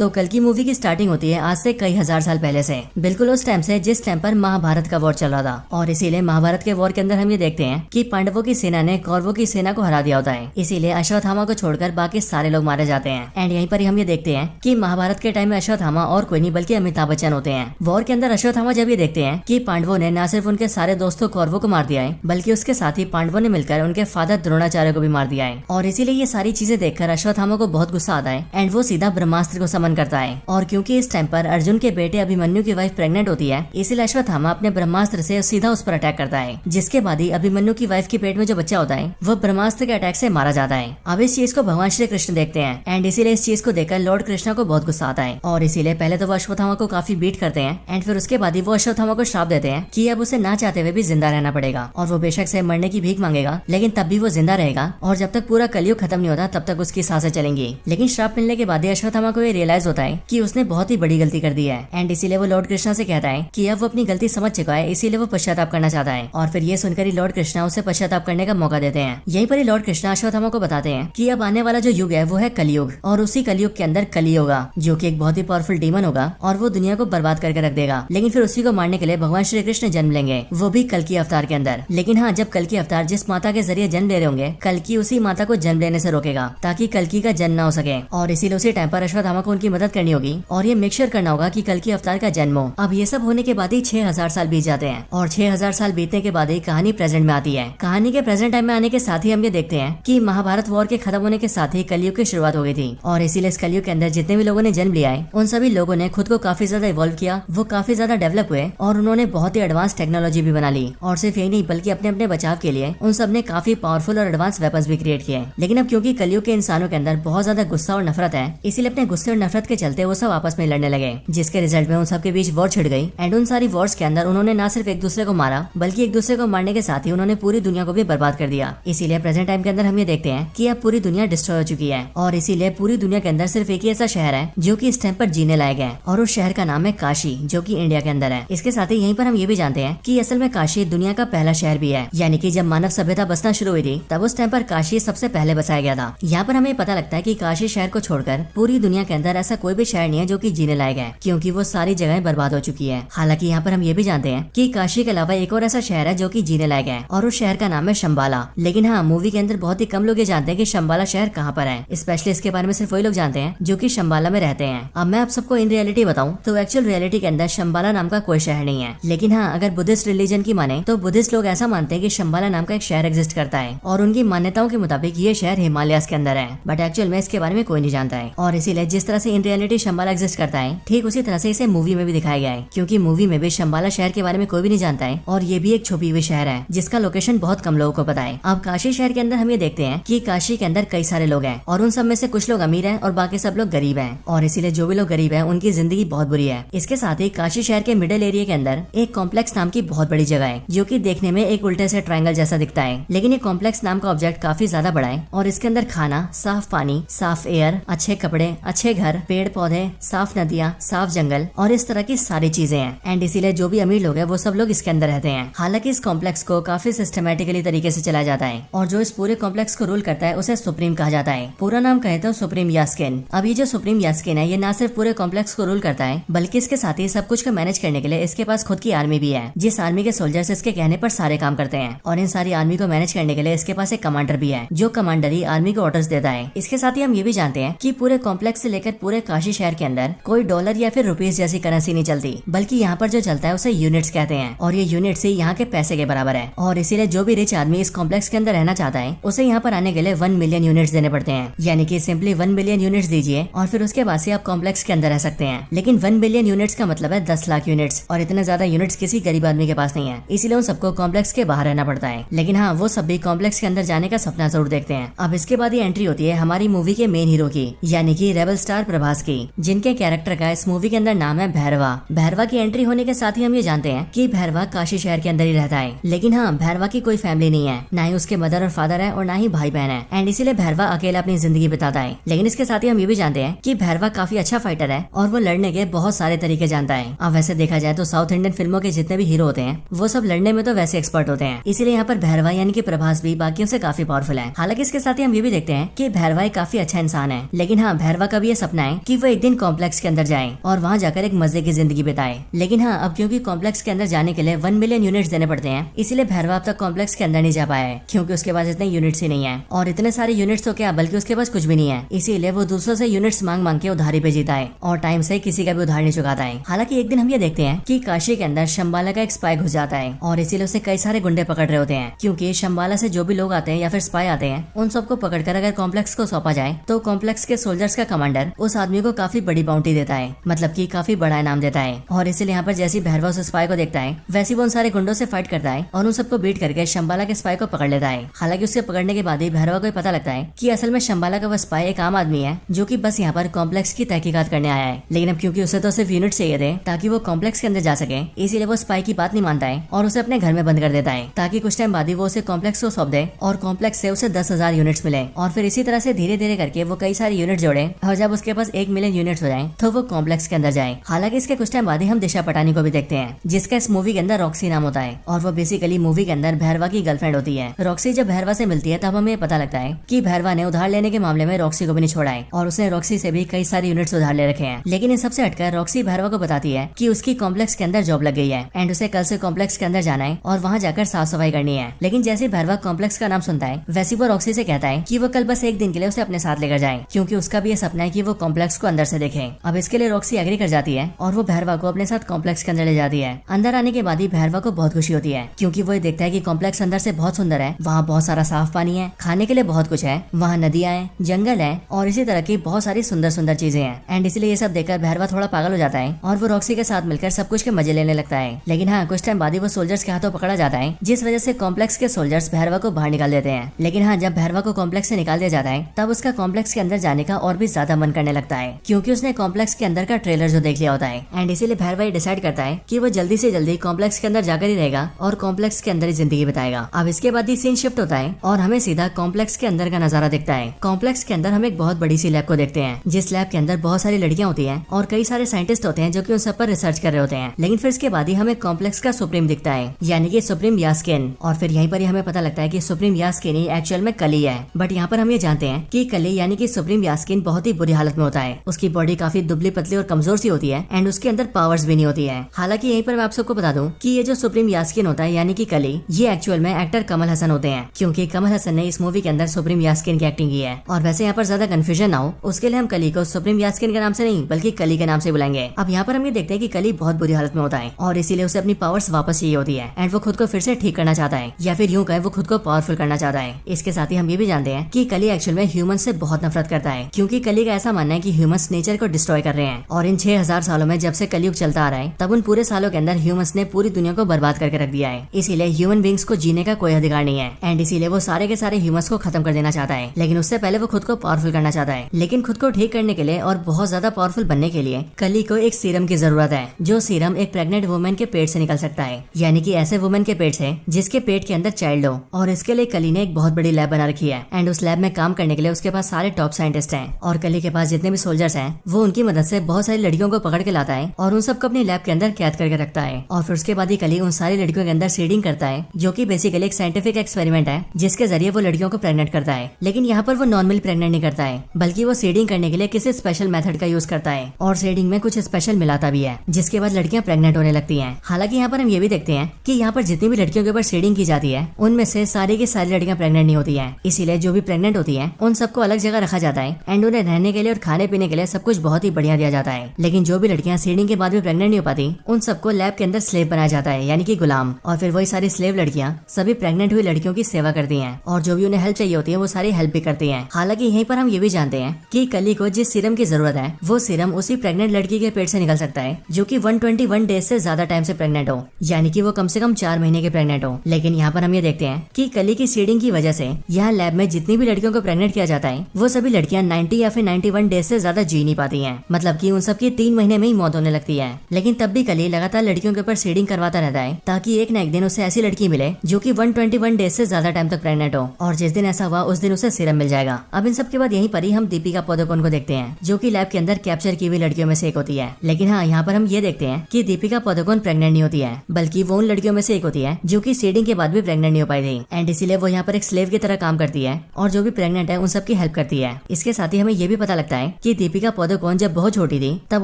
तो कल की मूवी की स्टार्टिंग होती है आज से कई हजार साल पहले से, बिल्कुल उस टाइम से जिस टाइम पर महाभारत का वॉर चल रहा था। और इसीलिए महाभारत के वॉर के अंदर हम ये देखते हैं कि पांडवों की सेना ने कौरवों की सेना को हरा दिया होता है। इसीलिए अश्वत्थामा को छोड़कर बाकी सारे लोग मारे जाते हैं। एंड यहीं पर हम ये देखते हैं कि महाभारत के टाइम में अश्वत्थामा और कोई नहीं बल्कि अमिताभ बच्चन होते हैं। वॉर के अंदर अश्वत्थामा जब ये देखते हैं कि पांडवों ने न सिर्फ उनके सारे दोस्तों कौरवों को मार दिया है, बल्कि उसके साथ ही पांडवों ने मिलकर उनके फादर द्रोणाचार्य को भी मार दिया है। और इसीलिए ये सारी चीजें देखकर अश्वत्थामा को बहुत गुस्सा आता है एंड वो सीधा ब्रह्मास्त्र को समन करता है। और क्योंकि इस टाइम पर अर्जुन के बेटे अभिमन्यु की वाइफ प्रेग्नेंट होती है, इसलिए अश्वत्थामा अपने ब्रह्मास्त्र से सीधा उस पर अटैक करता है, जिसके बाद ही अभिमन्यु की वाइफ के पेट में जो बच्चा होता है वो ब्रह्मास्त्र के अटैक से मारा जाता है। अब इस चीज को भगवान श्री कृष्ण देखते हैं एंड इसीलिए इस चीज को देखकर लॉर्ड कृष्णा को बहुत गुस्सा आता है। और इसीलिए पहले तो वो अश्वत्थामा को काफी बीट करते हैं एंड फिर उसके बाद ही वो अश्वत्थामा को श्राप देते हैं कि अब उसे ना चाहते हुए भी जिंदा रहना पड़ेगा और वो बेशक से मरने की भीख मांगेगा, लेकिन तब भी वो जिंदा रहेगा और जब तक पूरा कलयुग खत्म नहीं होता तब तक उसकी सांसें चलेंगी। लेकिन श्राप मिलने के बाद अश्वत्थामा को ये रियलाइज होता है कि उसने बहुत ही बड़ी गलती कर दी है एंड इसीलिए वो लॉर्ड कृष्णा से कहता है कि अब वो अपनी गलती समझ चुका है, इसीलिए वो पश्चाताप करना चाहता है। और फिर ये सुनकर ही लॉर्ड कृष्णा उसे पश्चाताप करने का मौका देते हैं। यहीं पर ही लॉर्ड कृष्णा अश्वत्थामा को बताते हैं कि अब आने वाला जो युग है वो है कलयुग, और उसी कलयुग के अंदर कली होगा जो कि एक बहुत ही पावरफुल डीमन होगा और वो दुनिया को बर्बाद करके रख देगा। लेकिन फिर उसी को मारने के लिए भगवान श्री कृष्ण जन्म लेंगे, वो भी कल्कि अवतार के अंदर। लेकिन हाँ, जब कल्कि अवतार जिस माता के जरिए जन्म ले रहे होंगे, कल्कि उसी माता को जन्म लेने से रोकेगा ताकि कल्कि का जन्म न हो सके। और इसीलिए उसी टाइम पर अश्वत्थामा को उनकी मदद करनी होगी और ये मेक श्योर करना होगा कि कल्कि अवतार का जन्म हो। अब ये सब होने के बाद ही 6000 साल बीत जाते हैं और 6000 साल बीतने के बाद ही कहानी प्रेजेंट में आती है। कहानी के प्रेजेंट टाइम में आने के साथ ही हम ये देखते हैं कि महाभारत वॉर के खत्म होने के साथ ही कलयुग की शुरुआत हो गई थी। और इसीलिए इस कलयुग के अंदर जितने भी लोगों ने जन्म लिया है उन सभी लोगों ने खुद को काफी ज्यादा इवॉल्व किया, वो काफी ज्यादा डेवलप हुए और उन्होंने बहुत ही एडवांस टेक्नोलॉजी भी बना ली। और सिर्फ यही नहीं बल्कि अपने अपने बचाव के लिए उन सब ने काफी पावरफुल और एडवांस वेपन्स भी क्रिएट किए। लेकिन अब क्योंकि कलयुग के इंसानों के अंदर बहुत ज्यादा गुस्सा और नफरत है, इसीलिए अपने गुस्से और नफरत के चलते वो सब आपस में लड़ने लगे, जिसके रिजल्ट में उन सब के बीच वॉर छिड़ गई। एंड उन सारी वॉर्स के अंदर उन्होंने न सिर्फ एक दूसरे को मारा बल्कि एक दूसरे को मारने के साथ ही उन्होंने पूरी दुनिया को भी बर्बाद कर दिया। इसीलिए प्रेजेंट टाइम के अंदर हम ये देखते हैं कि अब पूरी दुनिया डिस्ट्रॉय हो चुकी है और इसीलिए पूरी दुनिया के अंदर सिर्फ एक ही ऐसा शहर है जो कि इस टाइम पर जीने लायक है और उस शहर का नाम है काशी, जो कि इंडिया के अंदर है। इसके साथ ही यहीं पर हम ये भी जानते हैं कि असल में काशी दुनिया का पहला शहर भी है, यानी कि जब मानव सभ्यता बसना शुरू हुई थी तब उस टाइम पर काशी सबसे पहले बसाया गया था। यहाँ पर हमें पता लगता है कि काशी शहर को छोड़कर पूरी दुनिया के अंदर ऐसा कोई भी शहर नहीं है जो कि जीने लायक है, क्योंकि वो सारी जगहें बर्बाद हो चुकी है। हालांकि यहाँ पर हम ये भी जानते हैं कि काशी के अलावा एक और ऐसा शहर है जो कि जीने लायक है और उस शहर का नाम है शंबाला। लेकिन हाँ, मूवी के अंदर बहुत ही कम लोग ये जानते हैं कि शंबाला शहर कहाँ पर है, स्पेशली इसके बारे में सिर्फ वही लोग जानते हैं जो कि शंबाला में रहते हैं। अब मैं आप सबको इन रियलिटी बताऊं तो एक्चुअल रियलिटी के अंदर शंबाला नाम का कोई शहर नहीं है। लेकिन हाँ, अगर बुद्धिस्ट रिलीजन की माने तो बुद्धिस्ट लोग ऐसा मानते हैं कि शंबाला नाम का एक शहर एग्जिस्ट करता है और उनकी मान्यताओं के मुताबिक ये शहर हिमालयास के अंदर है, बट एक्चुअल में इसके बारे में कोई नहीं जानता है। और इसीलिए जिस तरह से इन रियलिटी शंबाला एग्जिस्ट करता है, ठीक उसी तरह से इसे मूवी में भी दिखाया गया है, क्योंकि मूवी में भी शंबाला शहर के बारे में कोई भी नहीं जानता है और ये भी एक छुपी हुई शहर है जिसका लोकेशन बहुत कम लोगों को पता है। अब काशी शहर के अंदर हम ये देखते हैं कि काशी के अंदर कई सारे लोग हैं और उन सब में से कुछ लोग अमीर हैं और बाकी सब लोग गरीब हैं, और इसीलिए जो भी लोग गरीब हैं उनकी जिंदगी बहुत बुरी है। इसके साथ ही काशी शहर के मिडिल एरिया के अंदर एक कॉम्प्लेक्स नाम की बहुत बड़ी जगह है जो कि देखने में एक उल्टे से ट्रायंगल जैसा दिखता है, लेकिन ये कॉम्प्लेक्स नाम का ऑब्जेक्ट काफी ज्यादा बड़ा है और इसके अंदर खाना, साफ पानी, साफ एयर, अच्छे कपड़े, अच्छे घर, पेड़ पौधे, साफ नदियाँ, साफ जंगल और इस तरह की सारी चीजें हैं। एंड इसीलिए जो भी अमीर लोग हैं वो सब लोग इसके अंदर रहते हैं। हालांकि इस कॉम्प्लेक्स को काफी सिस्टमेटिकली तरीके से चलाया जाता है और जो इस पूरे कॉम्प्लेक्स को रूल करता है उसे सुप्रीम कहा जाता है। पूरा नाम कहे तो सुप्रीम यास्किन। अब ये जो सुप्रीम यास्किन है, ये ना सिर्फ पूरे कॉम्प्लेक्स को रूल करता है बल्कि इसके साथ ही सब कुछ को मैनेज करने के लिए इसके पास खुद की आर्मी भी है, जिस आर्मी के सोल्जर्स इसके कहने पर सारे काम करते हैं। और इन सारी आर्मी को मैनेज करने के लिए इसके पास एक कमांडर भी है जो कमांडर ही आर्मी को ऑर्डर्स देता है। इसके साथ ही हम ये भी जानते हैं कि पूरे कॉम्प्लेक्स से लेकर पूरे काशी शहर के अंदर कोई डॉलर या फिर रुपीस जैसी करेंसी नहीं चलती, बल्कि यहाँ पर जो चलता है उसे यूनिट्स कहते हैं और ये यूनिट्स ही यहाँ के पैसे के बराबर है। और इसीलिए जो भी रिच आदमी इस कॉम्प्लेक्स के अंदर रहना चाहता है उसे यहाँ पर आने के लिए 1 मिलियन यूनिट्स देने पड़ते हैं, यानी कि सिंपली 1 मिलियन यूनिट्स दीजिए और फिर उसके बाद से आप कॉम्प्लेक्स के अंदर रह सकते हैं। लेकिन 1 बिलियन यूनिट्स का मतलब है 10 लाख यूनिट्स, और इतने ज्यादा यूनिट्स किसी गरीब आदमी के पास नहीं है, इसलिए उन सबको कॉम्प्लेक्स के बाहर रहना पड़ता है। लेकिन हाँ, वो सब भी कॉम्प्लेक्स के अंदर जाने का सपना जरूर देखते हैं। अब इसके बाद ये एंट्री होती है हमारी मूवी के मेन हीरो की, यानी कि रेबल स्टार प्रभास की, जिनके कैरेक्टर का इस मूवी के अंदर नाम है भैरवा। भैरवा की एंट्री होने के साथ ही हम ये जानते हैं कि भैरवा काशी शहर के अंदर ही रहता है। लेकिन हाँ, भैरवा की कोई फैमिली नहीं है, ना ही उसके मदर और फादर है और ना ही भाई बहन है, एंड इसीलिए भैरवा अकेला अपनी जिंदगी बिताता है। लेकिन इसके साथ ही हम ये भी जानते हैं कि भैरवा काफी अच्छा फाइटर है और वो लड़ने के बहुत सारे तरीके जानता है। अब वैसे देखा जाए तो साउथ इंडियन फिल्मों के जितने भी हीरो होते हैं वो सब लड़ने में तो वैसे एक्सपर्ट होते हैं, इसीलिए यहाँ पर भैरवा यानी कि प्रभास भी बाकियों से काफी पावरफुल है। हालांकि इसके साथ ही हम ये भी देखते हैं कि भैरवा एक काफी अच्छा इंसान है। लेकिन हाँ, भैरवा का भी ये सपना है हैं कि वो एक दिन कॉम्प्लेक्स के अंदर जाएं और वहाँ जाकर एक मजे की जिंदगी बिताएं। लेकिन हाँ, अब क्योंकि कॉम्प्लेक्स के अंदर जाने के लिए 1 मिलियन यूनिट्स देने पड़ते हैं, इसीलिए भैरवा अब तक कॉम्प्लेक्स के अंदर नहीं जा पाया है, क्योंकि उसके पास इतने यूनिट्स ही नहीं है। और इतने सारे यूनिट्स तो क्या, बल्कि उसके पास कुछ भी नहीं है। इसीलिए वो दूसरों से यूनिट्स मांग मांग के उधारी पे जीता है और टाइम से किसी का भी उधार नहीं चुकाता है। हालांकि एक दिन हम ये देखते हैं कि काशी के अंदर शंबाला का एक स्पाई घुस जाता है और इसीलिए उसे कई सारे गुंडे पकड़ रहे होते हैं, क्योंकि शंबाला से जो भी लोग आते हैं या फिर स्पाई आते हैं, उन सबको पकड़कर अगर कॉम्प्लेक्स को सौंपा जाए तो कॉम्प्लेक्स के सोल्जर्स का कमांडर उस आदमी को काफी बड़ी बाउंटी देता है, मतलब कि काफी बड़ा इनाम देता है। और इसीलिए यहाँ पर जैसी भैरवा उस स्पाई को देखता है, वैसे वो उन सारे गुंडों से फाइट करता है और उन सबको बीट करके शंबाला के स्पाई को पकड़ लेता है। हालांकि उससे पकड़ने के बाद ही भैरवा को पता लगता है कि असल में शंबाला का वो स्पाई एक आम आदमी है जो कि बस यहाँ पर कॉम्प्लेक्स की तहकीकात करने आया है। लेकिन अब क्योंकि उसे तो सिर्फ यूनिट चाहिए थे ताकि वो कॉम्प्लेक्स के अंदर जा सके, इसीलिए वो स्पाई की बात नहीं मानता है और उसे अपने घर में बंद कर देता है, ताकि कुछ टाइम बाद ही वो उसे कॉम्प्लेक्स को सौंप दे और कॉम्प्लेक्स से उसे 10,000 यूनिट्स मिले। और फिर इसी तरह से धीरे धीरे करके वो कई सारे यूनिट जोड़े और जब उसके पास 1 मिलियन यूनिट्स हो जाए तो वो कॉम्प्लेक्स के अंदर जाए। हालांकि इसके कुछ टाइम बाद ही हम दिशा पटानी को भी देखते हैं, जिसका इस मूवी के अंदर रॉक्सी नाम होता है और वो बेसिकली मूवी के अंदर भैरवा की गर्लफ्रेंड होती है। रॉक्सी जब भैरवा से मिलती है तब हमें पता लगता है कि भैरवा ने उधार लेने के मामले में रॉक्सी को भी नहीं छोड़ा है और उसने रॉक्सी से भी कई सारे यूनिट्स उधार ले रखे हैं। लेकिन इन सबसे हटकर रॉक्सी भैरवा को बताती है कि उसकी कॉम्प्लेक्स के अंदर जॉब लग गई है एंड उसे कल से कॉम्प्लेक्स के अंदर जाना है और वहाँ जाकर साफ सफाई करनी है। लेकिन जैसे भैरवा कॉम्प्लेक्स का नाम सुनता है, वैसे वो रॉक्सी से कहता है कि वो कल बस एक दिन के लिए उसे अपने साथ लेकर जाए, क्योंकि उसका भी ये सपना है कि वो कॉम्प्लेक्स को अंदर से देखे। अब इसके लिए रॉक्सी एग्री कर जाती है और वो भैरवा को अपने साथ कॉम्प्लेक्स के अंदर ले जाती है। अंदर आने के बाद ही भैरवा को बहुत खुशी होती है, क्योंकि वो देखता है कि कॉम्प्लेक्स अंदर से बहुत सुंदर है, वहाँ बहुत सारा साफ पानी है, खाने के लिए बहुत कुछ है, वहाँ नदियाँ हैं, जंगल है और इसी तरह की बहुत सारी सुंदर सुंदर चीजें हैं। एंड इसलिए ये सब देखकर भैरवा थोड़ा पागल हो जाता है और वो रॉक्सी के साथ मिलकर सब कुछ के मजे लेने लगता है। लेकिन हाँ, कुछ टाइम बाद ही वो सोल्जर्स के हाथों पकड़ा जाता है, जिस वजह से कॉम्प्लेक्स के सोल्जर्स भैरवा को बाहर निकाल देते हैं। लेकिन हाँ, जब भैरवा को कॉम्प्लेक्स से निकाल दिया जाता है तब उसका कॉम्प्लेक्स के अंदर जाने का और भी ज्यादा मन करने लगता है, क्योंकि उसने कॉम्प्लेक्स के अंदर का ट्रेलर जो देख लिया होता है। एंड इसीलिए भैरवा ये डिसाइड करता है कि वो जल्दी से जल्दी कॉम्प्लेक्स के अंदर जाकर ही रहेगा और कॉम्प्लेक्स के अंदर ही जिंदगी बिताएगा। अब इसके बाद ही सीन शिफ्ट होता है और हमें सीधा कॉम्प्लेक्स के अंदर का नजारा दिखता है। कॉम्प्लेक्स के अंदर हम एक बहुत बड़ी सी लैब को देखते हैं, जिस लैब के अंदर बहुत सारी लड़कियां होती हैं और कई सारे साइंटिस्ट होते हैं जो कि उन सब पर रिसर्च कर रहे होते हैं। लेकिन फिर इसके बाद ही हमें कॉम्प्लेक्स का सुप्रीम दिखता है, यानी कि सुप्रीम यास्किन। और फिर यहीं पर ही हमें पता लगता है कि सुप्रीम यास्किन ही एक्चुअल में कली है। बट यहाँ पर हम ये जानते हैं कि कली यानी कि सुप्रीम यास्किन बहुत ही बुरी हालत में होता है। उसकी बॉडी काफी दुबली पतली और कमजोर सी होती है एंड उसके अंदर पावर्स भी नहीं होती है। हालांकि यहीं पर मैं आप सबको बता दूं कि ये जो सुप्रीम यास्किन होता है यानी कि कली, ये एक्चुअल में एक्टर कमल हसन होते हैं, क्योंकि कमल हसन ने इस मूवी के अंदर सुप्रीम यास्किन की एक्टिंग की है। और वैसे यहाँ पर ज्यादा कंफ्यूजन ना हो उसके लिए हम कली को सुप्रीम यास्किन के नाम से नहीं बल्कि कली के नाम से बुलाएंगे। अब यहाँ पर हम ये देखते हैं कि कली बहुत बुरी हालत में होता है और इसीलिए उसे अपनी पावर्स वापस चाहिए होती है एंड वो खुद को फिर से ठीक करना चाहता है, या फिर यूं कहे वो खुद को पावरफुल करना चाहता है। इसके साथ ही हम ये भी जानते हैं कि कली एक्चुअल में ह्यूमंस से बहुत नफरत करता है, क्योंकि कली का ऐसा मानना है कि ह्यूमंस नेचर को डिस्ट्रॉय कर रहे हैं और इन 6000 सालों में जब से कलयुग चलता आ रहा है तब उन पूरे सालों के अंदर ह्यूमंस ने पूरी दुनिया को बर्बाद करके रख दिया है। इसीलिए ह्यूमन बींग्स को जीने का कोई अधिकार नहीं है एंड इसीलिए वो सारे के सारे ह्यूमंस को खत्म कर देना चाहता है। लेकिन उससे पहले वो खुद को पावरफुल करना चाहता है। लेकिन खुद को ठीक करने के लिए और बहुत ज्यादा पावरफुल बनने के लिए कली को एक सीरम की जरूरत है, जो सीरम एक प्रेग्नेंट वुमेन के पेट से निकल सकता है, यानी कि ऐसे वुमेन के पेट से जिसके पेट के अंदर चाइल्ड हो। और इसके लिए कली ने एक बहुत बड़ी लैब बना रखी है एंड उस लैब में काम करने के लिए उसके पास सारे टॉप साइंटिस्ट हैं और कली के पास जितने भी सोल्जर्स हैं वो उनकी मदद से बहुत सारी लड़कियों को पकड़ के लाता है और उन सबको अपनी लैब के अंदर कैद करके रखता है। और फिर उसके बाद ही कली उन सारी लड़कियों के अंदर सीडिंग करता है, जो कि बेसिकली एक साइंटिफिक एक्सपेरिमेंट है जिसके जरिए वो लड़कियों को प्रेग्नेंट करता है। लेकिन यहाँ पर वो नॉर्मली प्रेग्नेंट नहीं करता है, बल्कि वो सीडिंग करने के लिए किसी स्पेशल मेथड का यूज करता है और सीडिंग में कुछ स्पेशल मिलाता भी है, जिसके बाद लड़कियां प्रेग्नेंट होने लगती हैं। हालांकि यहाँ पर हम ये भी देखते हैं कि यहाँ पर जितनी भी लड़कियों के ऊपर सीडिंग की जाती है उनमें से सारी की सारी लड़कियां प्रेग्नेंट नहीं होती हैं। इसीलिए जो भी प्रेग्नेंट होती हैं उन सबको अलग जगह रखा जाता है एंड उन्हें रहने के लिए और खाने पीने के लिए सब कुछ बहुत ही बढ़िया दिया जाता है। लेकिन जो भी लड़कियां सीडिंग के बाद भी प्रेग्नेंट नहीं हो पाती उन सबको लैब के अंदर स्लेव बनाया जाता है, यानी कि गुलाम। और फिर वही सारी स्लेव लड़कियां सभी प्रेग्नेंट हुई लड़कियों की सेवा करती हैं और जो भी उन्हें हेल्प चाहिए होती है वो सारी हेल्प भी करती हैं। हालांकि यहीं पर हम ये भी जानते हैं कि कली को जिस सीरम की जरूरत है वो सीरम उसी प्रेग्नेंट लड़की के पेट से निकल सकता है जो कि 121 डेज से ज्यादा टाइम से प्रेग्नेंट हो, यानी कि वो कम से कम 4 महीने के प्रेग्नेंट हो। लेकिन यहाँ पर हम ये देखते हैं कि कली की सीडिंग की वजह से यहाँ लैब में जितनी भी लड़कियों को प्रेग्नेंट किया जाता है वो सभी लड़कियां 90 या फिर 91 डेज से ज्यादा जी नहीं पाती हैं, मतलब कि उन सबकी 3 महीने में ही मौत होने लगती है। लेकिन तब भी कली लगातार लड़कियों के ऊपर सीडिंग करवाता रहता है ताकि एक न एक दिन उसे ऐसी लड़की मिले जो कि 121 डेज से ज्यादा टाइम तक प्रेग्नेंट हो, और जिस दिन ऐसा हुआ उस दिन उसे सीरम मिल जाएगा। अब इन सब के बाद यहीं पर ही हम दीपिका पादुकोण को देखते हैं, जो कि लैब के अंदर कैप्चर की हुई लड़कियों में से एक होती है। लेकिन हाँ, यहाँ पर हम ये देखते हैं कि दीपिका पादुकोण प्रेग्नेंट नहीं होती है, बल्कि वो उन लड़कियों में से एक होती है जो कि सीडिंग के बाद भी प्रेग्नेंट नहीं हो पाई थी एंड इसीलिए वो यहाँ पर एक स्लेव की तरह काम करती है और जो भी प्रेग्नेंट है उन सबकी हेल्प करती है। इसके साथ ही हमें ये भी पता लगता है है कि दीपिका पादुकोण जब बहुत छोटी थी तब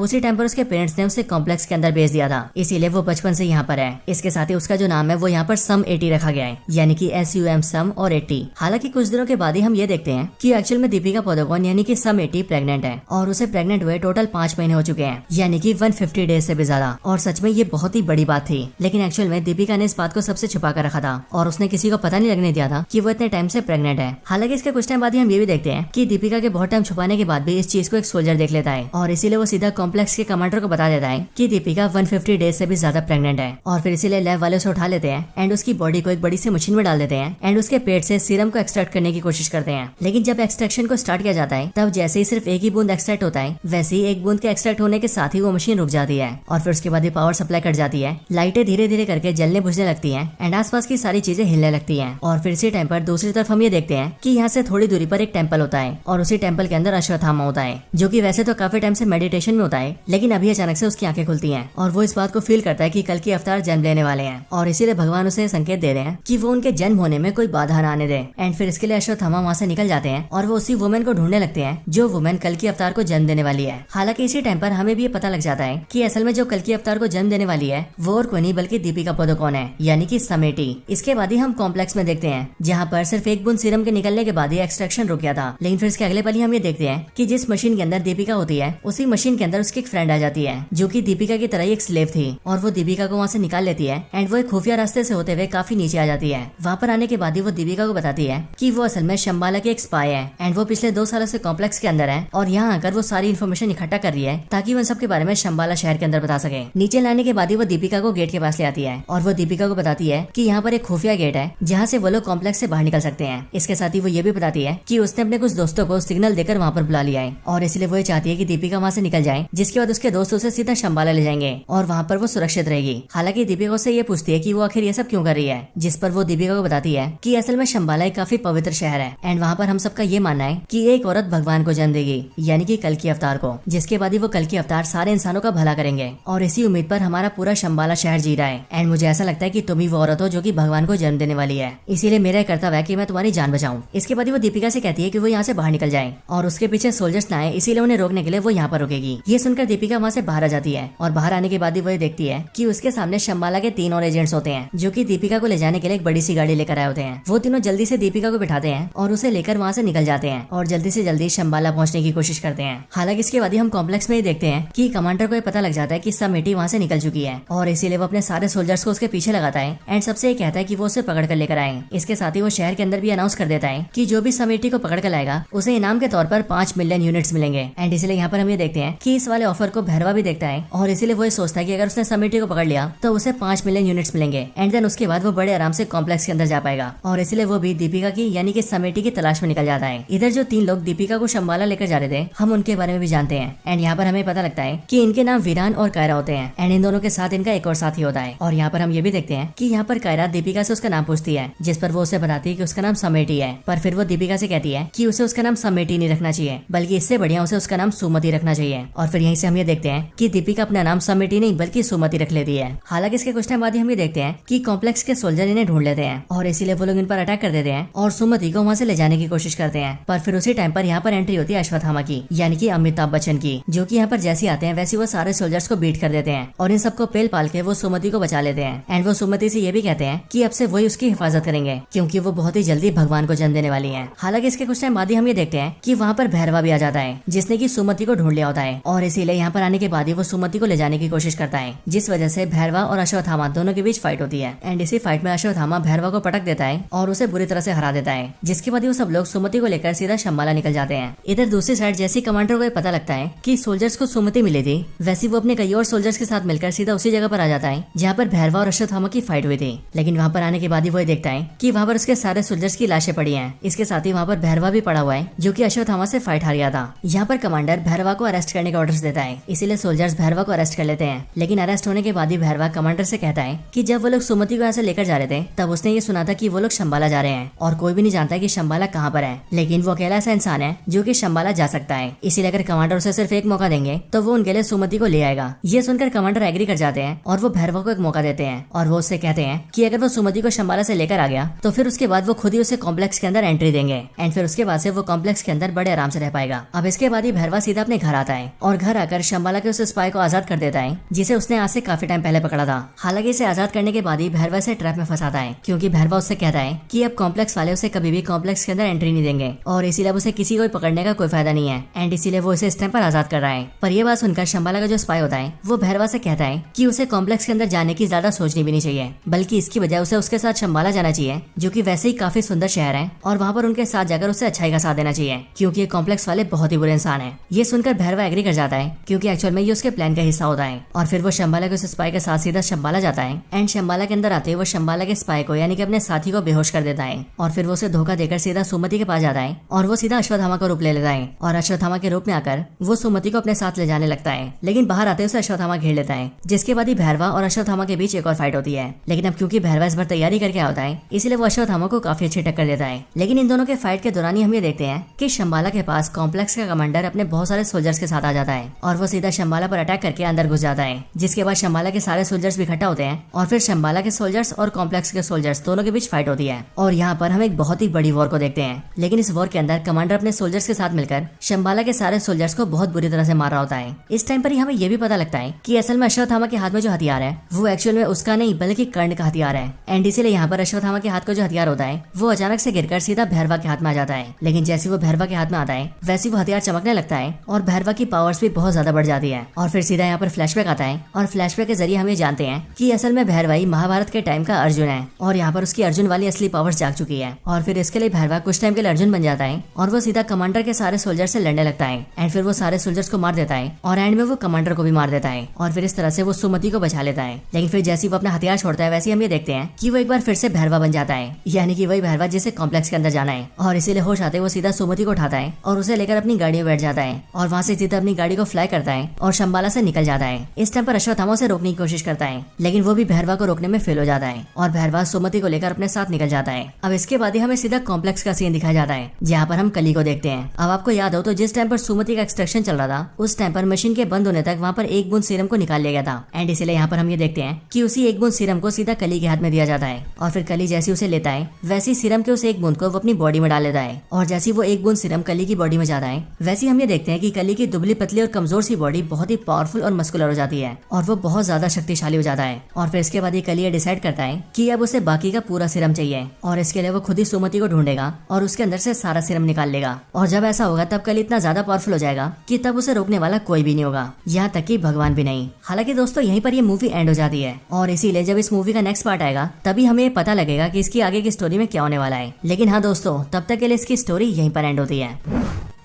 उसी टाइम पर उसके पेरेंट्स ने उसे कॉम्प्लेक्स के अंदर भेज दिया था, इसीलिए वो बचपन से यहाँ पर है। इसके साथ ही उसका जो नाम है वो यहाँ पर सम 80 रखा गया है, यानी कि SUM सम और 80। हालांकि कुछ दिनों के बाद ही हम ये देखते हैं कि एक्चुअल में दीपिका पादुकोण यानी कि सम 80 प्रेग्नेंट है और उसे प्रेग्नेंट हुए टोटल 5 महीने हो चुके हैं, यानी कि 150 डेज से भी ज्यादा। और सच में ये बहुत ही बड़ी बात थी, लेकिन एक्चुअल में दीपिका ने इस बात को सबसे छुपा कर रखा था और उसने किसी को पता नहीं लगने दिया था कि वो इतने टाइम से प्रेग्नेंट है। हालांकि इसके कुछ टाइम बाद ही हम ये भी देखते हैं कि दीपिका के बहुत टाइम छुपाने के बाद भी इस चीज को एक सोल्जर देख लेता है और इसीलिए वो सीधा कॉम्प्लेक्स के कमांडर को बता देता है कि दीपिका 150 डेज से भी ज्यादा प्रेग्नेंट है। और फिर इसीलिए लैब वाले उसे उठा लेते हैं एंड उसकी बॉडी को एक बड़ी सी मशीन में डाल देते हैं एंड उसके पेट से सीरम को एक्सट्रैक्ट करने की कोशिश करते हैं। लेकिन जब एक्सट्रैक्शन को स्टार्ट किया जाता है तब जैसे ही सिर्फ एक ही बूंद एक्सट्रैक्ट होता है, वैसे ही एक बूंद के एक्सट्रैक्ट होने के साथ ही वो मशीन रुक जाती है और फिर उसके बाद ही पावर सप्लाई कट जाती है। लाइटें धीरे धीरे करके जलने बुझने लगती हैं एंड आसपास की सारी चीजें हिलने लगती हैं। और फिर इसी टाइम पर दूसरी तरफ हम ये देखते हैं कि यहाँ से थोड़ी दूरी पर एक टेम्पल होता है और उसी टेम्पल के अंदर अश्वत्थामा होता है, जो कि वैसे तो काफी टाइम से मेडिटेशन में होता है, लेकिन अभी अचानक से उसकी आंखें खुलती हैं और वो इस बात को फील करता है कि कल की अवतार जन्म लेने वाले हैं और इसीलिए भगवान उसे संकेत दे रहे हैं कि वो उनके जन्म होने में कोई बाधा न आने दे। एंड फिर इसके लिए अश्वत्थामा वहाँ से निकल जाते हैं और वो उसी वुमेन को ढूंढने लगते हैं जो वुमेन कल की अवतार को जन्म देने वाली है। हालांकि इसी टाइम पर हमें भी ये पता लग जाता है कि असल में जो कल की अवतार को जन्म देने वाली है वो और कोई नहीं बल्कि दीपिका पादुकोण है, यानी कि सम 80। इसके बाद ही हम कॉम्प्लेक्स में देखते हैं जहाँ पर सिर्फ एक बूंद सीरम के निकलने के बाद ही एक्सट्रैक्शन रुक गया था। लेकिन फिर इसके अगले पल ही हम ये देखते हैं कि जिस मशीन के अंदर दीपिका होती है उसी मशीन के अंदर उसकी एक फ्रेंड आ जाती है जो कि दीपिका की तरह ही एक स्लेव थी और वो दीपिका को वहाँ से निकाल लेती है एंड वो एक खुफिया रास्ते से होते हुए काफी नीचे आ जाती है। वहाँ पर आने के बाद ही वो दीपिका को बताती है कि वो असल में शंबाला की एक स्पाई है एंड वो पिछले 2 सालों से कॉम्प्लेक्स के अंदर है और यहाँ आकर वो सारी इन्फॉर्मेशन इकट्ठा कर रही है ताकि वो सबके बारे में शंबाला शहर के अंदर बता सके। नीचे लाने के बाद ही वो दीपिका को गेट के पास ले आती है और वो दीपिका को बताती है कि यहाँ पर एक खुफिया गेट है जहाँ से वो लोग कॉम्प्लेक्स से बाहर निकल सकते हैं। इसके साथ ही वो ये भी बताती है कि उसने अपने कुछ दोस्तों को सिग्नल देकर वहाँ पर बुला लिया है और इसलिए वो चाहती है कि दीपिका वहाँ से निकल जाए, जिसके बाद उसके दोस्त उसे सीधा शंबाला ले जाएंगे और वहाँ पर वो सुरक्षित रहेगी। हालांकि दीपिका से ये पूछती है कि वो आखिर ये सब क्यों कर रही है, जिस पर वो दीपिका को बताती है कि असल में शंबाला एक काफी पवित्र शहर है एंड वहाँ पर हम सबका ये मानना है कि एक औरत भगवान को जन्म देगी, यानी कि कल की अवतार को, जिसके बाद ही वो कल की अवतार सारे इंसानों का भला करेंगे। और इसी उम्मीद पर हमारा पूरा शंबाला शहर जी रहा है एंड मुझे ऐसा लगता है कि तुम ही वो औरत हो जो कि भगवान को जन्म देने वाली है, इसीलिए मेरा कर्तव्य है कि मैं तुम्हारी जान बचाऊं। इसके बाद वो दीपिका से कहती है कि वो यहाँ से बाहर निकल जाए और उसके पीछे सोल्जर्स न आए, इसीलिए उन्हें रोकने के लिए वो यहाँ पर रुकेगी। ये सुनकर दीपिका वहाँ से बाहर आ जाती है और बाहर आने के बाद ही वो देखती है कि उसके सामने शंबाला के 3 और एजेंट्स होते हैं जो कि दीपिका को ले जाने के लिए एक बड़ी सी गाड़ी लेकर आए होते हैं। वो तीनों जल्दी से दीपिका को बिठाते हैं और उसे लेकर वहाँ से निकल जाते हैं और जल्दी से जल्दी शंबाला पहुँचने की कोशिश करते हैं। हालांकि इसके बाद ही हम कॉम्प्लेक्स में ही देखते हैं कि कमांडर को पता लग जाता है कि सम 80 वहाँ से निकल चुकी है और इसीलिए वो अपने सारे सोल्जर्स को उसके पीछे लगाता है एंड सबसे कहता है कि वो उसे पकड़ कर लेकर आए। इसके साथ ही वो शहर के अंदर भी अनाउंस कर देता है कि जो भी सम 80 को पकड़ कर लाएगा उसे इनाम के तौर पर 5 मिलियन यूनिट्स मिलेंगे। एंड इसलिए यहाँ पर हम ये देखते हैं कि इस वाले ऑफर को भैरवा भी देखता है और इसीलिए वो सोचता है कि अगर उसने सम 80 को पकड़ लिया तो उसे 5 मिलियन यूनिट्स मिलेंगे एंड देन उसके बाद वो बड़े आराम से कॉम्प्लेक्स के अंदर जा पाएगा और इसलिए वो भी दीपिका की यानी कि सम 80 की तलाश में निकल जाता है। इधर जो 3 लोग दीपिका को शंबाला लेकर जा रहे थे हम उनके बारे में भी जानते हैं एंड यहाँ पर हमें पता लगता है कि इनके नाम वीरान और कायरा होते हैं एंड इन दोनों के साथ इनका एक और साथी होता है। और यहाँ पर हम ये भी देखते हैं कि यहाँ पर कायरा दीपिका से उसका नाम पूछती है, जिस पर वो उसे बताती है कि उसका नाम सम 80 है, पर फिर वो दीपिका से कहती है कि उसे उसका नाम सम 80 नहीं रखना चाहिए बल्कि इससे बढ़िया उसे उसका नाम सुमति रखना चाहिए। और फिर यहीं से हम ये देखते हैं कि दीपिका अपना नाम सम 80 नहीं बल्कि सुमति रख लेती है। हालांकि इसके कुछ टाइम बाद ही हम ये देखते हैं कि कॉम्प्लेक्स के सोल्जर इन्हें ढूंढ लेते हैं और इसीलिए वो लोग इन पर अटैक कर देते हैं और सुमति को वहाँ से ले जाने की कोशिश करते हैं। पर फिर उसी टाइम पर यहाँ पर एंट्री होती है अश्वत्थामा की, यानी कि अमिताभ बच्चन की, जो कि यहाँ पर जैसे आते हैं वैसे वो सारे सोल्जर्स को बीट कर देते हैं और इन सबको पेल पाल के वो सुमति को बचा लेते हैं। एंड वो सुमति से ये भी कहते हैं कि अब से वही उसकी हिफाजत करेंगे क्योंकि वो बहुत ही जल्दी भगवान को जन्म देने वाली है। हालांकि इसके कुछ टाइम बाद ही हम ये देखते हैं कि वहाँ पर भैरवा भी आ जाता है जिसने की सुमति को ढूंढ लिया होता है और इसीलिए यहाँ पर आने के बाद ही वो सुमति को ले जाने की कोशिश करता है, जिस वजह से भैरवा और अश्वत्थामा दोनों के बीच फाइट होती है। एंड इसी फाइट में अश्वत्थामा भैरवा को पटक देता है और उसे बुरी तरह से हरा देता है, जिसके बाद वो सब लोग सुमति को लेकर सीधा शंबाला निकल जाते हैं। इधर दूसरी साइड जैसी कमांडर को पता लगता है कि सोल्जर्स को सुमति मिली थी, वैसे वो अपने कई और सोल्जर्स के साथ मिलकर सीधा उसी जगह पर आ जाता है जहाँ पर भैरवा और अश्वत्थामा की फाइट हुई थी। लेकिन वहाँ पर आने के बाद ही वो देखता है कि वहाँ पर उसके सारे सोल्जर्स की लाशें पड़ी हैं। इसके साथ ही वहाँ पर भैरवा भी पड़ा हुआ है जो कि अश्वत्थामा से फाइट हार गया था। यहाँ पर कमांडर भैरवा को अरेस्ट करने का ऑर्डर्स देता है, इसीलिए सोल्जर्स भैरवा को अरेस्ट कर लेते हैं। लेकिन अरेस्ट होने के बाद ही भैरवा कमांडर से कहता है कि जब वो लोग सुमति को यहाँ से लेकर जा रहे थे तब उसने ये सुना था कि वो लोग शंबाला जा रहे हैं और कोई भी नहीं जानता कि शंबाला कहाँ पर है, लेकिन वो अकेला ऐसा इंसान है जो कि शंबाला जा सकता है। इसीलिए अगर कमांडर उसे सिर्फ एक मौका देंगे तो वो उनके लिए सुमति को ले आएगा। ये सुनकर कमांडर एग्री कर जाते हैं और वो भैरवा को एक मौका देते हैं और वो उससे कहते हैं कि अगर वो सुमति को शंबाला से लेकर आ गया तो फिर उसके बाद वो खुद ही उसे कॉम्प्लेक्स के अंदर एंट्री देंगे एंड फिर उसके बाद से वो कॉम्प्लेक्स के अंदर बड़े आराम से रह पाएगा। अब इसके बाद ही भैरवा सीधा अपने घर आता है और घर आकर शंबाला के उस स्पाई को आजाद कर देता है जिसे उसने आज से काफी टाइम पहले पकड़ा था। हालांकि इसे आजाद करने के बाद ही भैरवा से ट्रैप में फंसाता है क्योंकि भैरवा उससे कहता है कि अब कॉम्प्लेक्स वाले उसे कभी भी कॉम्प्लेक्स के अंदर एंट्री नहीं देंगे और इसीलिए उसे किसी को पकड़ने का कोई फायदा नहीं है एंड इसीलिए वो इसे इस टाइम पर आजाद कर रहा है। पर यह बात सुनकर शंबाला का जो स्पाई होता है वो भैरवा से कहता है कि उसे कॉम्प्लेक्स के अंदर जाने की ज्यादा सोचनी भी नहीं चाहिए, बल्कि इसकी बजाय उसे उसके साथ शंबाला जाना चाहिए जो कि वैसे ही काफी सुंदर शहर है और वहाँ पर उनके साथ जाकर उसे अच्छाई का साथ देना चाहिए क्योंकि ये कॉम्प्लेक्स वाले बहुत ही बुरे इंसान है। ये सुनकर भैरवा एग्री कर जाता है क्योंकि एक्चुअल में ये उसके प्लान का हिस्सा होता है और फिर वो शंबाला के उस स्पाई के साथ सीधा शंबाला जाता है एंड शंबाला के अंदर आते वो शंबाला के स्पाई को यानी कि अपने साथी को बेहोश कर देता है और फिर वो उसे धोखा देकर सीधा सुमति के पास जाता है और वो सीधा अश्वत्थामा का रूप ले लेता है और अश्वत्थामा के रूप में आकर वो सुमति को अपने साथ ले जाने लगता है। लेकिन बाहर आते उसे अश्वत्थामा घेर लेता है जिसके बाद ही भैरवा और अश्वत्थामा के बीच एक और फाइट होती है। लेकिन अब क्योंकि भैरवा इस बार तैयारी करके आता है इसलिए वो अश्वत्थामा को काफी अच्छी टक्कर देता है। लेकिन इन दोनों के फाइट के दौरान ही हम ये देखते हैं कि शंबाला के पास कॉम्प्लेक्स का कमांडर अपने बहुत सारे सोल्जर्स के साथ आ जाता है और वो सीधा शंबाला पर अटैक करके अंदर घुस जाता है जिसके बाद शंबाला के सारे सोल्जर्स भी इकट्ठा होते हैं और फिर शंबाला के सोल्जर्स और कॉम्प्लेक्स के सोल्जर्स दोनों के बीच फाइट होती है और यहाँ पर हम एक बहुत ही बड़ी वॉर को देखते हैं। लेकिन इस वॉर के अंदर कमांडर अपने सोल्जर्स के साथ मिलकर शंबाला के सारे सोल्जर्स को बहुत बुरी तरह से मार रहा होता है। इस टाइम पर ही हमें ये भी पता लगता है कि असल में अश्वत्थामा के हाथ में जो हथियार है वो एक्चुअल में उसका नहीं बल्कि कर्ण का हथियार है एंड इसीलिए यहाँ पर अश्वत्थामा के हाथ का जो हथियार होता है वो अचानक से गिरकर सीधा भैरवा के हाथ में आ जाता है। लेकिन जैसे वो भैरवा के हाथ में आता है वैसे वो हथियार चमकने लगता है और भैरवा की पावर्स भी बहुत ज्यादा बढ़ जाती है और फिर सीधा यहाँ पर फ्लैशबैक आता है और फ्लैशबैक के जरिए हम ये जानते हैं कि असल में भैरवा ही महाभारत के टाइम का अर्जुन है और यहाँ पर उसकी अर्जुन वाली असली पावर्स जाग चुकी है और फिर इसके लिए भैरवा कुछ टाइम के लिए अर्जुन बन जाता है और वो सीधा कमांडर के सारे सोल्जर से लड़ने लगता है एंड फिर वो सारे सोल्जर्स को मार देता है और एंड में वो कमांडर को भी मार देता है और फिर इस तरह से वो सुमति को बचा लेता है। लेकिन फिर जैसे ही वो अपना हथियार छोड़ता है वैसे हम ये देखते हैं कि वो एक बार फिर से भैरवा बन जाता है यानी कि वही भैरवा जिसे कॉम्प्लेक्स के अंदर जाना है और इसीलिए होश आते वो सीधा सुमति को उठाता है और उसे लेकर अपनी गाड़ी में बैठ जाता है और वहाँ से सीधा अपनी गाड़ी को फ्लाई करता है और शंबाला से निकल जाता है। इस टाइम पर अश्वत्थामा से रोकने की कोशिश करता है लेकिन वो भी भैरवा को रोकने में फेल हो जाता है और भैरवा सुमति को लेकर अपने साथ निकल जाता है। अब इसके बाद ही हमें सीधा कॉम्प्लेक्स का सीन दिखाया जाता है जहाँ पर हम कली को देखते हैं। अब आपको याद हो तो जिस टाइम पर सुमति का एक्सट्रैक्शन चल रहा था उस टाइम पर मशीन के बंद होने तक वहाँ पर एक बूंद सीरम को निकाल लिया गया था एंड इसलिए यहाँ पर हम ये देखते हैं कि उसी एक बूंद सीरम को सीधा कली के हाथ में दिया जाता है और फिर कली जैसी उसे लेता है वैसी सीरम के उस एक बूंद को वो अपनी बॉडी में डाल लेता है और जैसी वो एक बूंद सीरम कली की बॉडी में जाता है वैसे हम ये देखते हैं कि कली की दुबली पतली और कमजोर सी बॉडी बहुत ही पावरफुल और मस्कुलर हो जाती है और वो बहुत ज्यादा शक्तिशाली हो जाता है। और फिर इसके बाद ये कली डिसाइड करता है कि अब उसे बाकी का पूरा सीरम चाहिए और इसके लिए वो खुद ही सुमति को ढूंढेगा और उसके अंदर से सारा सीरम निकाल लेगा और जब ऐसा होगा तब कली इतना ज्यादा पावरफुल हो जाएगा कि तब उसे रोकने वाला कोई भी नहीं होगा, यहाँ तक कि भगवान भी नहीं। हालांकि दोस्तों यहीं पर ये मूवी एंड हो जाती है और इसीलिए जब इस मूवी का नेक्स्ट पार्ट आएगा तभी हमें पता लगेगा कि इसकी आगे की स्टोरी में क्या होने वाला है। लेकिन हाँ दोस्तों तब तक के लिए इसकी स्टोरी यहीं पर एंड होती है।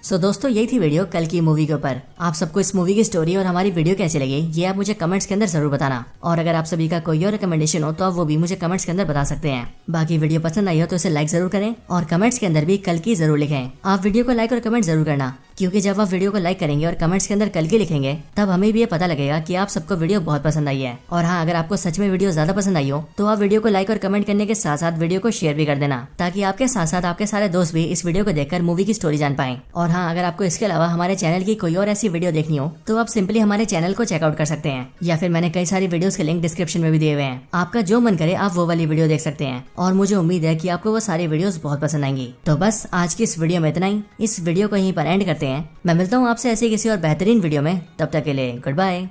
सो दोस्तों यही थी वीडियो कल की मूवी के ऊपर। आप सबको इस मूवी की स्टोरी और हमारी वीडियो कैसी लगी ये आप मुझे कमेंट्स के अंदर जरूर बताना और अगर आप सभी का कोई और रिकमेंडेशन हो तो आप वो भी मुझे कमेंट्स के अंदर बता सकते हैं। बाकी वीडियो पसंद आई हो तो इसे लाइक जरूर करें और कमेंट्स के अंदर भी कल की जरूर लिखें। आप वीडियो को लाइक और कमेंट जरूर करना क्योंकि जब आप वीडियो को लाइक करेंगे और कमेंट्स के अंदर कल की लिखेंगे तब हमें भी ये पता लगेगा कि आप सबको वीडियो बहुत पसंद आई है। और हाँ अगर आपको सच में वीडियो ज्यादा पसंद आई हो तो आप वीडियो को लाइक और कमेंट करने के साथ साथ वीडियो को शेयर भी कर देना ताकि आपके साथ साथ आपके सारे दोस्त भी इस वीडियो को देखकर मूवी की स्टोरी जान पाएं। और हाँ अगर आपको इसके अलावा हमारे चैनल की कोई और ऐसी वीडियो देखनी हो तो आप सिंपली हमारे चैनल को चेकआउट कर सकते हैं या फिर मैंने कई सारी वीडियोस के लिंक डिस्क्रिप्शन में भी दिए हुए हैं। आपका जो मन करे आप वो वाली वीडियो देख सकते हैं और मुझे उम्मीद है कि आपको वो सारी वीडियोस बहुत पसंद आएंगी। तो बस आज की इस वीडियो में इतना ही। इस वीडियो को यहीं पर एंड करते हैं। मैं मिलता हूँ आपसे ऐसे किसी और बेहतरीन वीडियो में। तब तक के लिए गुड बाय।